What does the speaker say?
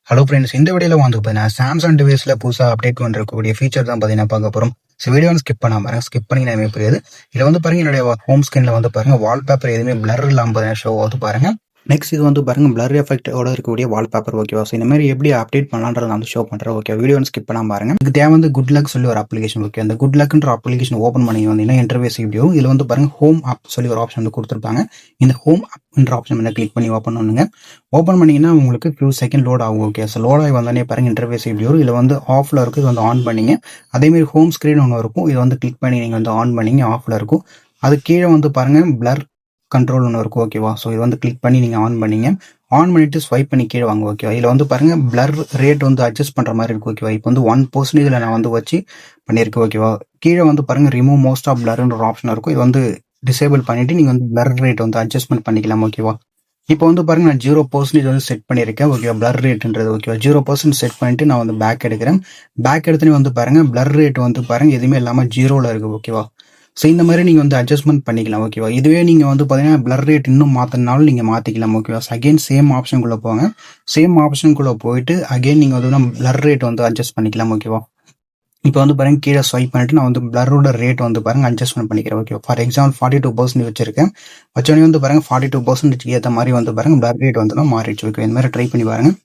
Hello friends, இந்த வீடியோல வந்து பார்த்தீங்கன்னா சாம்சங் டிவைஸ்ல புதுசாக அப்டேட் பண்ணிருக்கக்கூடிய ஃபீச்சர் தான் பார்த்தீங்கன்னா பார்க்க போகிறோம். ஸோ வீடியோ ஸ்கிப் பண்ணாம பாருங்க. ஸ்கிப் பண்ணி எனக்கு புரியாது. இதில் வந்து பாருங்க, என்னுடைய ஹோம் ஸ்கிரீன்ல வந்து பாருங்க வால்பேப்பர் எதுவுமே பிளர் இல்லாமல் பார்த்தீங்கன்னா ஷோ ஆகுது பாருங்க. நெக்ஸ்ட் இது வந்து பாருங்க பிளர் எஃபெக்டோட இருக்கக்கூடிய வால்பேப்பர். ஓகேவா? ஸோ இந்த மாதிரி எப்படி அப்டேட் பண்ணலான்றத நான் வந்து ஷோ பண்ணுறேன். ஓகே, வீடியோ ஸ்கிப் பண்ணாம பாருங்க. இதுக்கு தேவை வந்து குட் லக் சொல்லி ஒரு அப்ளிகேஷன். ஓகே, அந்த குட் லக்ன்ற அப்ளிகேஷன் ஓப்பன் பண்ணி வந்தீங்கன்னா இன்டர்வேஸ் வீடியோ இதில் வந்து பாருங்க ஹோம் ஆப் சொல்லி ஒரு ஆப்ஷன் வந்து கொடுத்துருப்பாங்க. இந்த ஹோம் ஆப்ன்ற ஆப்ஷன் வந்து கிளிக் பண்ணி ஓப்பன் பண்ணுங்க. ஓப்பன் பண்ணிங்கன்னா உங்களுக்கு ஃபியூ செகண்ட் லோட் ஆகும். ஓகே, ஸோ லோட் ஆகி வந்தோடனே பாருங்க இன்டர்வேஸ் வீடியோ இதில் வந்து ஆஃபில் இருக்கும். இது வந்து ஆன் பண்ணிங்க. அதேமாரி ஹோம் ஸ்க்ரீன் ஒன்று இருக்கும். இது வந்து கிளிக் பண்ணி நீங்கள் வந்து ஆன் பண்ணிங்க. ஆஃபில் இருக்கும். அது கீழே வந்து பாருங்க பிளர் கண்ட்ரோல் ஒன்று இருக்கும். ஓகேவா? ஸோ இது வந்து கிளிக் பண்ணி நீங்கள் ஆன் பண்ணிங்க. ஆன் பண்ணிட்டு ஸ்வைப் பண்ணி கீழே வாங்க. ஓகேவா? இதில் வந்து பாருங்க பிளர் ரேட் வந்து அட்ஜஸ்ட் பண்ணுற மாதிரி இருக்கும். ஓகேவா? இப்போ வந்து 1% நான் வந்து வச்சு பண்ணியிருக்கேன். ஓகேவா? கீழே வந்து பாருங்க ரிமூவ் மோஸ்ட் ஆஃப் பிளர்ன்ற ஒரு ஆப்ஷன் இருக்கும். இது வந்து டிசேபிள் பண்ணிட்டு நீங்கள் வந்து பிளர் ரேட் வந்து அட்ஜஸ்ட்மெண்ட் பண்ணிக்கலாம். ஓகேவா? இப்போ வந்து பாருங்க நான் 0% வந்து செட் பண்ணியிருக்கேன். ஓகேவா? பிளர் ரேட்ன்றது. ஓகேவா? 0% செட் பண்ணிட்டு நான் வந்து பேக் எடுக்கிறேன். பேக் எடுத்துன்னு வந்து பாருங்க பிளர் ரேட் வந்து பாருங்க எதுவுமே இல்லாமல் 0ல இருக்கு. ஓகேவா? ஸோ இந்த மாதிரி நீங்கள் வந்து அட்ஜஸ்ட்மெண்ட் பண்ணிக்கலாம். ஓகேவா? இதுவே நீங்கள் வந்து பார்த்தீங்கன்னா பிளர் ரேட் இன்னும் மாற்றினாலும் நீங்கள் மாற்றிக்கலாம். ஓகேவா? அகைன் சேம் ஆப்ஷனுக்குள்ளே போங்க. சேம் ஆப்ஷனுக்குள்ளே போயிட்டு அகைன் நீங்கள் வந்து பிளர் ரேட் வந்து அட்ஜஸ்ட் பண்ணிக்கலாம். ஓகேவா? இப்போ வந்து பாருங்க கீழே ஸ்வைப் பண்ணிட்டு நான் வந்து பிளரோட ரேட் வந்து பாருங்க அட்ஜஸ்ட்மெண்ட் பண்ணிக்கிறேன். ஓகே, ஃபார் எக்ஸாம்பிள் 42% வச்சிருக்கேன். வச்சோடனே வந்து பாருங்க 42% ஏற்ற மாதிரி வந்து பாருங்க பிளர் ரேட் வந்து மாறிடுச்சு. ஓகே, இந்த மாதிரி ட்ரை பண்ணி பாருங்க.